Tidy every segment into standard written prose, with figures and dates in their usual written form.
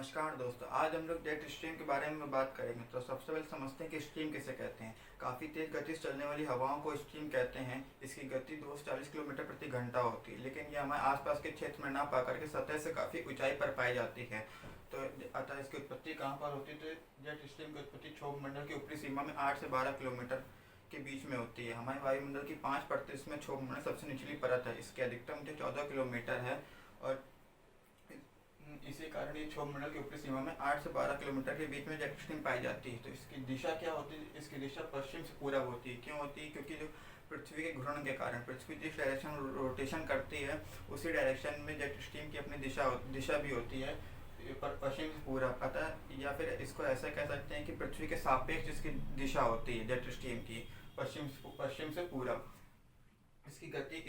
नमस्कार दोस्तों, आज हम लोग जेट स्ट्रीम के बारे में बात करेंगे। तो सबसे पहले समझते हैं कि स्ट्रीम किसे कहते हैं। काफ़ी तेज गति से चलने वाली हवाओं को स्ट्रीम कहते हैं। इसकी गति 240 किलोमीटर प्रति घंटा होती है, लेकिन यह हमारे आसपास के क्षेत्र में ना पा करके सतह से काफ़ी ऊंचाई पर पाई जाती है। तो अतः इसकी उत्पत्ति कहाँ पर होती है? तो जेट स्ट्रीम की उत्पत्ति क्षोभ मंडल की ऊपरी सीमा में 8 से 12 किलोमीटर के बीच में होती है। हमारे वायुमंडल की 5% इसमें क्षोभ मंडल सबसे निचली परत है। इसकी अधिकतम ऊंचाई 14 किलोमीटर है और इसी कारण ये क्षोभ मंडल की ऊपरी सीमा में 8 से 12 किलोमीटर के बीच में जेट स्ट्रीम पाई जाती है। तो इसकी दिशा क्या होती है? इसकी दिशा पश्चिम से पूरब होती है। क्यों होती है? क्योंकि जो पृथ्वी के घूर्णन के कारण पृथ्वी जिस डायरेक्शन रोटेशन करती है उसी डायरेक्शन में जेट स्ट्रीम की अपनी दिशा भी होती है, पर पश्चिम से पूरब। अतः या फिर इसको ऐसा कह सकते हैं कि पृथ्वी के सापेक्ष इसकी दिशा होती है जेट स्ट्रीम की, पश्चिम से पूरब। इसकी गति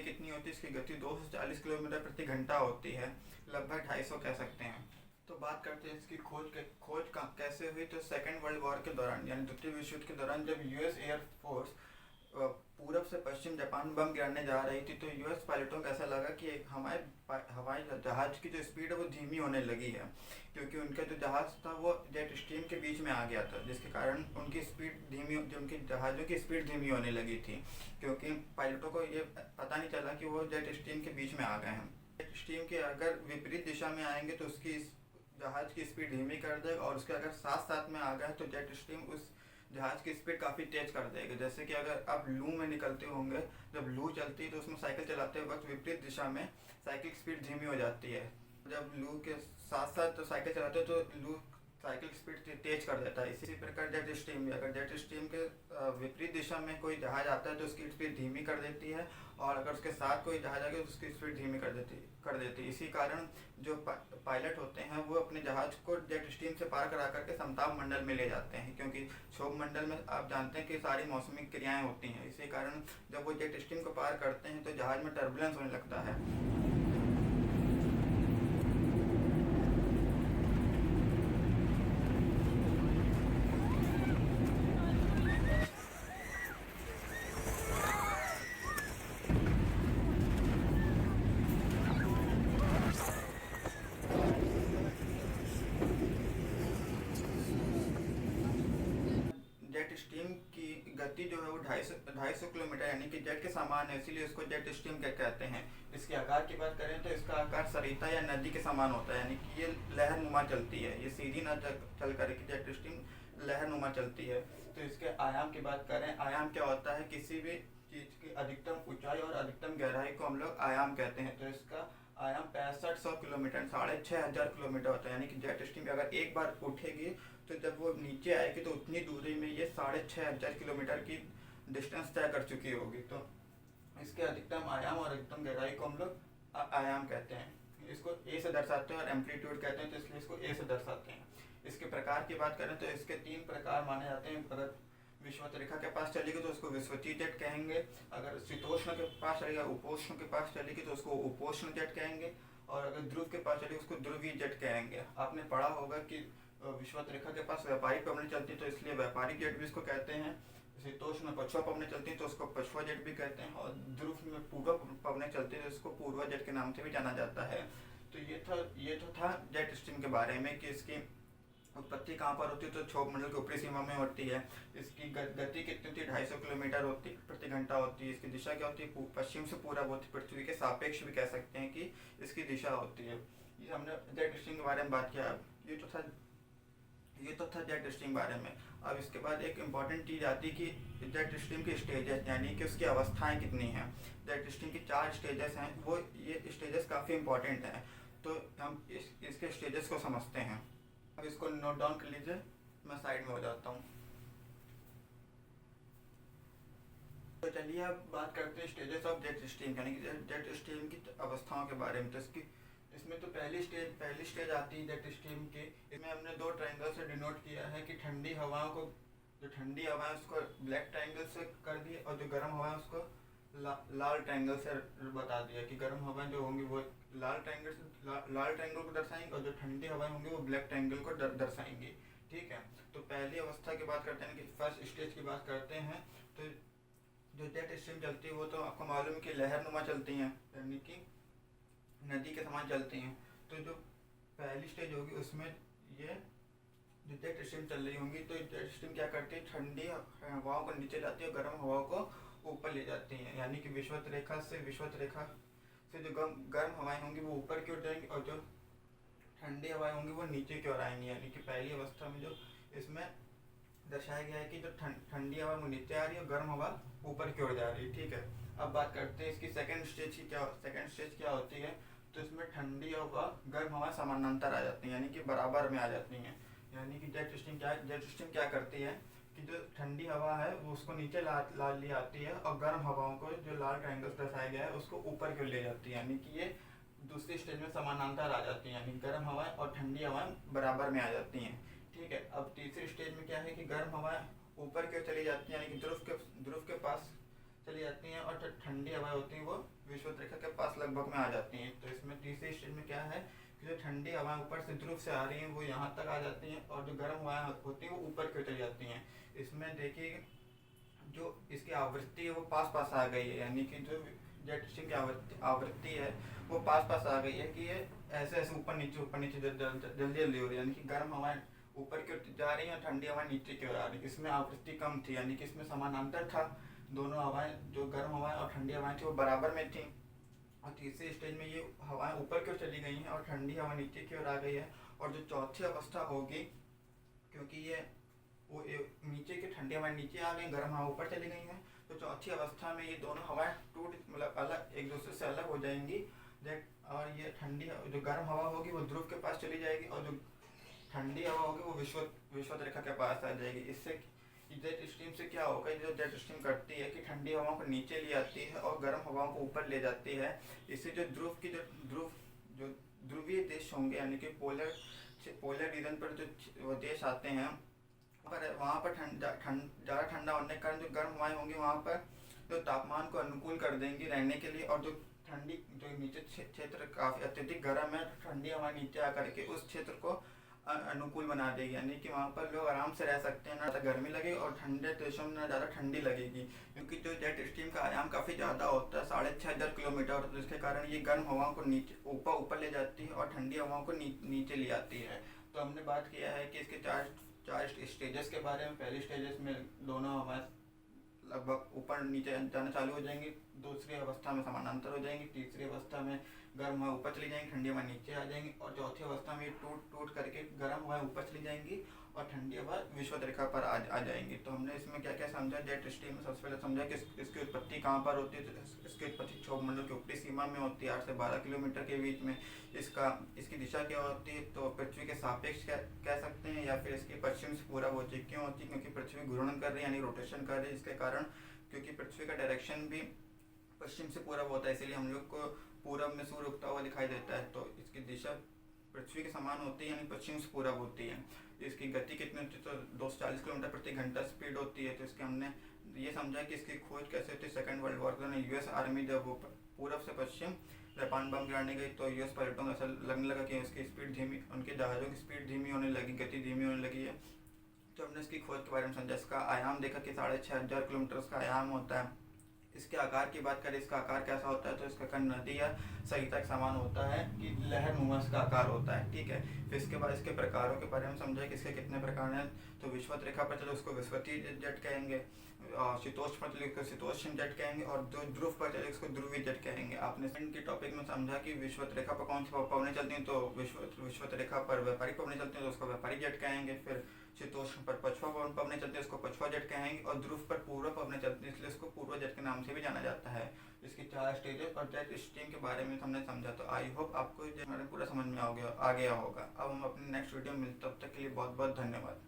कितनी होती है? इसकी गति 240 किलोमीटर प्रति घंटा होती है, लगभग 250 कह सकते हैं। तो बात करते हैं इसकी खोज कैसे हुई। तो सेकेंड वर्ल्ड वॉर के दौरान यानी द्वितीय विश्व युद्ध के दौरान जब यूएस एयरफोर्स पूरब से पश्चिम जापान बम गिराने जा रही थी, तो यूएस पायलटों को ऐसा लगा कि हमारे हवाई जहाज की जो स्पीड है वो धीमी होने लगी है, क्योंकि उनका जो जहाज था वो जेट स्ट्रीम के बीच में आ गया था, जिसके कारण उनकी उनके जहाज़ों की स्पीड धीमी होने लगी थी, क्योंकि पायलटों को ये पता नहीं चला कि वो जेट स्ट्रीम के बीच में आ गए हैं। जेट स्ट्रीम के अगर विपरीत दिशा में आएंगे तो उसकी जहाज की स्पीड धीमी कर देगा, और उसके अगर साथ साथ में आ गए तो जेट स्ट्रीम उस जहाज की स्पीड काफ़ी तेज कर देगा। जैसे कि अगर आप लू में निकलते होंगे, जब लू चलती है तो उसमें साइकिल चलाते वक्त विपरीत दिशा में साइकिल की स्पीड धीमी हो जाती है। जब लू के साथ साथ तो साइकिल चलाते हो तो लू साइकिल की स्पीड तेज कर देता है। इसी प्रकार जेट स्ट्रीम भी, अगर जेट स्ट्रीम के विपरीत दिशा में कोई जहाज आता है तो उसकी स्पीड धीमी कर देती है, और अगर उसके साथ कोई जहाज आ गया तो उसकी स्पीड धीमी कर देती है। इसी कारण जो पायलट होते हैं वो अपने जहाज को जेट स्ट्रीम से पार करा करके समताप मंडल में ले जाते हैं, क्योंकि क्षोभ मंडल में आप जानते हैं कि सारी मौसमी क्रियाएं होती हैं। इसी कारण जब वो जेट स्ट्रीम को पार करते हैं तो जहाज में टर्बुलेंस होने लगता है। जेट स्ट्रीम की गति जो है वो 250 किलोमीटर यानी कि जेट के समान है, इसीलिए इसको जेट स्ट्रीम कहते हैं। इसके आकार की बात करें तो इसका आकार सरिता या नदी के समान होता है, यानी कि ये लहरनुमा चलती है। ये सीधी न चल कर के जेट स्ट्रीम लहरनुमा चलती है। तो इसके आयाम की बात करें, आयाम क्या होता है? किसी भी चीज़ की अधिकतम ऊंचाई और अधिकतम गहराई को हम लोग आयाम कहते हैं। तो इसका आयाम 6500 किलोमीटर 6500 किलोमीटर होता है, यानी कि जेट स्ट्रीम अगर एक बार उठेगी तो जब वो नीचे आएगी तो उतनी दूरी में ये 6500 किलोमीटर की डिस्टेंस तय कर चुकी होगी। तो इसके अधिकतम आयाम और अधिकतम गहराई को हम लोग आयाम कहते हैं। इसको ए से दर्शाते हैं और एम्पलीट्यूड कहते हैं, तो इसलिए इसको ए से दर्शाते हैं। इसके प्रकार की बात करें तो इसके 3 प्रकार माने जाते हैं। अगर विषुवत रेखा के पास चलेगी तो उसको विषुवतीय जेट कहेंगे, अगर शीतोष्ण के पास चलेगा, उपोष्ण के पास चलेगी तो उसको उपोष्ण जेट कहेंगे, और अगर ध्रुव के पास चलेगी उसको ध्रुवीय जेट कहेंगे। आपने पढ़ा होगा कि विषुवत रेखा के पास व्यापारिक पवनें चलती है तो इसलिए व्यापारिक जेट भी इसको कहते हैं। शीतोष्ण पछुआ पवनें चलती हैं तो उसको पछुआ जेट भी कहते हैं, और ध्रुव में पूर्व पवनें चलती है तो इसको पूर्वा जेट के नाम से भी जाना जाता है। तो ये तो था जेट स्ट्रीम के बारे में कि इसकी उत्पत्ति कहाँ पर होती है। तो क्षोभ मंडल की ऊपरी सीमा में होती है। इसकी गति कितनी होती है? 250 किलोमीटर प्रति घंटा होती है। इसकी दिशा क्या होती है? पश्चिम से पूरब होती है। पृथ्वी के सापेक्ष भी कह सकते हैं कि इसकी दिशा होती है। ये हमने जेट स्ट्रीम के बारे में बात किया। ये तो था जेट स्ट्रीम बारे में। अब इसके बाद एक इम्पॉर्टेंट चीज़ आती है कि जेट स्ट्रीम की स्टेजेस, यानी कि उसकी अवस्थाएं कितनी हैं। जेट स्ट्रीम की 4 स्टेजेस हैं। वो ये स्टेजेस काफ़ी इम्पॉर्टेंट हैं, तो हम इसके स्टेजेस को समझते हैं। अब इसको नोट डाउन कर लीजिए, मैं साइड में हो जाता हूँ। तो चलिए अब बात करते हैं स्टेजेस ऑफ जेट स्ट्रीम, यानी कि जेट स्ट्रीम की अवस्थाओं के बारे में। तो इसमें तो पहली स्टेज आती है जेट स्ट्रीम की। इसमें हमने 2 ट्रायंगल से डिनोट किया है कि ठंडी हवाओं को, जो ठंडी हवा है उसको ब्लैक ट्रायंगल से कर दिए, और जो गर्म हवा है उसको लाल ट्रायंगल से बता दिया कि गर्म हवाएं जो होंगी वो लाल ट्रायंगल को दर्शाएंगी, और जो ठंडी हवाएं होंगी वो ब्लैक ट्रायंगल को दर्शाएंगी। ठीक है, तो पहली अवस्था की बात करते हैं कि फर्स्ट स्टेज की बात करते हैं। तो जो जेट स्ट्रीम चलती है वो तो आपको मालूम है कि लहरनुमा चलती हैं, यानी कि नदी के समान चलती हैं। तो जो पहली स्टेज होगी उसमें ये जो जेट स्ट्रीम चल रही होंगी, तो जेट स्ट्रीम क्या करती है, ठंडी हवाओं को नीचे लाती है और गर्म हवाओं को ऊपर ले जाती हैं। यानी कि विषुवत रेखा से जो गर्म हवाएं होंगी वो ऊपर की ओर जाएंगी और जो ठंडी हवाएं होंगी वो नीचे की ओर आएंगी। यानी कि पहली अवस्था में जो इसमें दर्शाया गया है कि जो ठंडी हवा वो नीचे आ रही है और गर्म हवा ऊपर की ओर जा रही है। ठीक है, अब बात करते हैं इसकी सेकंड स्टेज की। सेकंड स्टेज क्या होती है, तो इसमें ठंडी हवा गर्म हवा समानांतर आ जाती हैं, यानी कि बराबर में आ जाती हैं। यानी कि जेट स्ट्रीम क्या करती है कि जो ठंडी हवा है वो उसको नीचे ला ले आती है और गर्म हवाओं को, जो लाल ट्रायंगल दर्शाया गया है, उसको ऊपर की ओर ले जाती है। यानी कि ये दूसरी स्टेज में समानांतर आ जाती हैं, यानी गर्म हवाएं और ठंडी हवाएं बराबर में आ जाती हैं। ठीक है, अब तीसरी स्टेज में क्या है कि गर्म हवाएं ऊपर की ओर चली जाती हैं, यानी कि ध्रुव के पास चली जाती हैं और जो ठंडी हवाएं होती हैं वो विषुवत रेखा के पास लगभग में आ जाती हैं। तो इसमें तीसरी स्टेज में क्या है कि जो ठंडी हवाएं ऊपर से ध्रुव से आ रही हैं वो यहाँ तक आ जाती हैं और जो गर्म हवाएं होती हैं वो ऊपर की ओर चली जाती हैं। इसमें देखिए जो इसकी आवृत्ति है वो पास पास आ गई है, यानी कि जो जेट स्ट्रीम की आवृत्ति है वो पास पास आ गई है कि ये ऐसे ऐसे ऊपर नीचे जल्दी हो रही है। यानी कि गर्म हवाएं ऊपर की ओर जा रही हैं और ठंडी हवाएं नीचे की ओर आ रही है। इसमें आवृत्ति कम थी, यानी कि इसमें समानांतर था, दोनों हवाएं, जो गर्म हवाएं और ठंडी हवाएं थी वो बराबर में थी। और तीसरी स्टेज में ये हवाएं ऊपर की ओर चली गई हैं और ठंडी हवा नीचे की ओर आ गई है। और जो चौथी अवस्था होगी, क्योंकि ये वो नीचे की ठंडी हवाएं नीचे आ गई, गर्म हवा ऊपर चली गई हैं, तो चौथी अवस्था में ये दोनों हवाएं मतलब अलग, एक दूसरे से अलग हो जाएंगी। और ये ठंडी जो गर्म हवा होगी वो ध्रुव के पास चली जाएगी और जो ठंडी हवा होगी वो विषुवत रेखा के पास आ जाएगी। इससे जेट स्ट्रीम से क्या होगा, जो जेट स्ट्रीम करती है कि ठंडी हवाओं को नीचे ले आती है और गर्म हवाओं को ऊपर ले जाती है। इससे जो ध्रुवीय देश होंगे, यानी कि पोलर रीजन पर जो देश आते हैं, पर वहाँ पर ज़्यादा ठंडा होने के कारण जो गर्म हवाएं होंगी वहाँ पर जो तापमान को अनुकूल कर देंगी रहने के लिए। और जो नीचे क्षेत्र काफ़ी अत्यधिक गर्म है, ठंडी हवा नीचे आकर के उस क्षेत्र को अनुकूल बना देगी। यानी कि वहाँ पर लोग आराम से रह सकते हैं, ना ज़्यादा गर्मी लगेगी और ठंडे देशों में ना ज़्यादा ठंडी लगेगी। क्योंकि जो जेट स्ट्रीम का आयाम काफ़ी ज़्यादा होता है, 6500 किलोमीटर, जिसके कारण ये गर्म हवाओं को नीचे ऊपर ले जाती है और ठंडी हवाओं को नीचे ले आती है। तो हमने बात किया है कि इसके चार स्टेजेस के बारे में। पहली स्टेजेस में दोनों हवाएं लगभग ऊपर नीचे जाना चालू हो जाएंगी, दूसरी अवस्था में समानांतर हो जाएंगी, तीसरी अवस्था में गर्म हवा ऊपर चली जाएंगी, ठंडी हवा नीचे आ जाएंगी, और चौथी अवस्था में ये टूट करके गर्म हवा ऊपर चली जाएंगी और ठंडी हवा विषुवत रेखा पर आ जाएंगी। तो हमने इसमें क्या क्या समझा जेट स्ट्रीम में। सबसे पहले समझा कि इसकी उत्पत्ति कहाँ पर होती है। तो इसकी उत्पत्ति क्षोभ मंडल की ऊपरी सीमा में होती है, 8 से 12 किलोमीटर के बीच में। इसकी दिशा क्या होती है, तो पृथ्वी के सापेक्ष कह सकते हैं, या फिर इसकी पश्चिम से पूरब होती है। क्यों होती है, क्योंकि पृथ्वी घूर्णन कर रही है, यानी रोटेशन कर रही है। इसके कारण, क्योंकि पृथ्वी का डायरेक्शन भी पश्चिम से पूरब होता है, इसीलिए हम लोग को पूरब में सूर्य उगता हुआ दिखाई देता है। तो इसकी दिशा पृथ्वी के समान होती है, यानी पश्चिम से पूरब होती है। इसकी गति कितनी होती है, तो 240 किलोमीटर प्रति घंटा स्पीड होती है। तो इसके हमने ये समझा कि इसकी खोज कैसे होती है। सेकंड वर्ल्ड वॉर के दौरान यूएस आर्मी जब वो पूरब से पश्चिम जापान बम गिराने गई, तो यूएस पायलटों को ऐसा लगने लगा कि उसकी स्पीड धीमी, उनके जहाज़ों की स्पीड धीमी होने लगी, गति धीमी होने लगी है। तो हमने इसकी खोज के बारे में समझा। इसका आयाम देखा कि 6500 किलोमीटर इसका आयाम होता है। इसके आकार की बात करें, इसका आकार कैसा होता है, तो इसका कण नदी या संहिता के समान होता है कि लहरनुमा इसका आकार होता है। ठीक है, फिर इसके बाद इसके प्रकारों के बारे में समझा कि इसके कितने प्रकार हैं। तो विषुवत रेखा पर चले उसको विषुवतीय जेट कहेंगे, शीतोष्ण पर चले उसको शीतोष्ण जेट कहेंगे, और जो ध्रुव पर चले उसको ध्रुवीय जेट कहेंगे। आपने के टॉपिक में समझा कि विषुवत रेखा पर कौन सी पवनें चलती हैं, तो विषुवत रेखा पर व्यापारिक पवनें चलती हैं तो उसको व्यापारिक जेट कहेंगे। फिर शीतोष्ण पर पछुआ पवनें चलती है उसको पछुआ जेट कहेंगे, और ध्रुव पर पूर्व पवनें चलती हैं इसलिए उसको पूर्व जेट के नाम से भी जाना जाता है। इसकी 4 स्टेजेस और जेट स्ट्रीम के बारे में हमने समझा। तो आई होप आपको पूरा समझ में आ गया होगा। अब हम अपने नेक्स्ट वीडियो में मिलते, तब तक के लिए बहुत बहुत धन्यवाद।